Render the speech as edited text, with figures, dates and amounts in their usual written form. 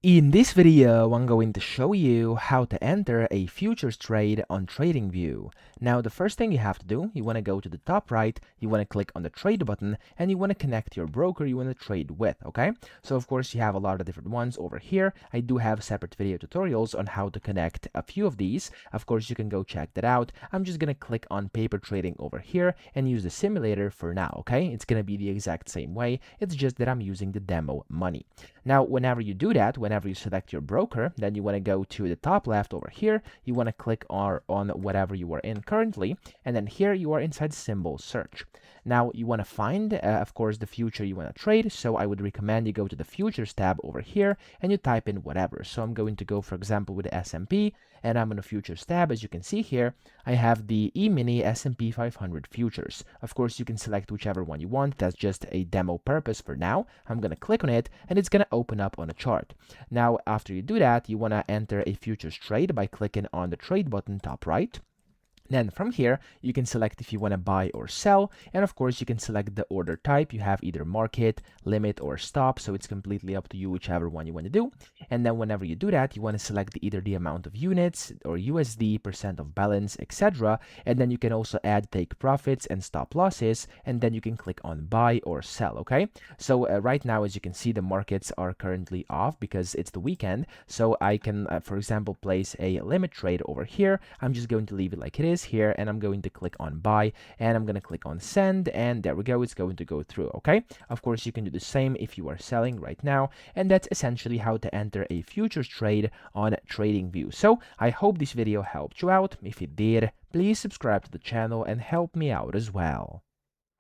In this video, I'm going to show you how to enter a futures trade on TradingView. Now, the first thing you have to do, you want to go to the top right, you want to click on the trade button, and you want to connect your broker you want to trade with, okay? So, of course, you have a lot of different ones over here. I do have separate video tutorials on how to connect a few of these. Of course, you can go check that out. I'm just going to click on paper trading over here and use the simulator for now, okay? It's going to be the exact same way. It's just that I'm using the demo money. Now, whenever you do that, whenever you select your broker, then you want to go to the top left over here. You want to click on whatever you are in currently, and then here you are inside symbol search. Now, you want to find, of course, the future you want to trade. So I would recommend you go to the futures tab over here and you type in whatever. So I'm going to go, for example, with the S&P, and I'm in the futures tab. As you can see here, I have the E-mini S&P 500 futures. Of course, you can select whichever one you want. That's just a demo purpose for now. I'm going to click on it, and it's going to open up on a chart. Now, after you do that, you want to enter a futures trade by clicking on the trade button top right. Then from here, you can select if you want to buy or sell. And of course, you can select the order type. You have either market, limit, or stop. So it's completely up to you, whichever one you want to do. And then whenever you do that, you want to select either the amount of units or USD, percent of balance, etc. And then you can also add take profits and stop losses. And then you can click on buy or sell, okay? So right now, as you can see, the markets are currently off because it's the weekend. So I can, for example, place a limit trade over here. I'm just going to leave it like it is here, and I'm going to click on buy, and I'm going to click on send, and there we go, it's going to go through. Okay, of course you can do the same if you are selling right now, and that's essentially how to enter a futures trade on TradingView. So I hope this video helped you out. If it did, please subscribe to the channel and help me out as well.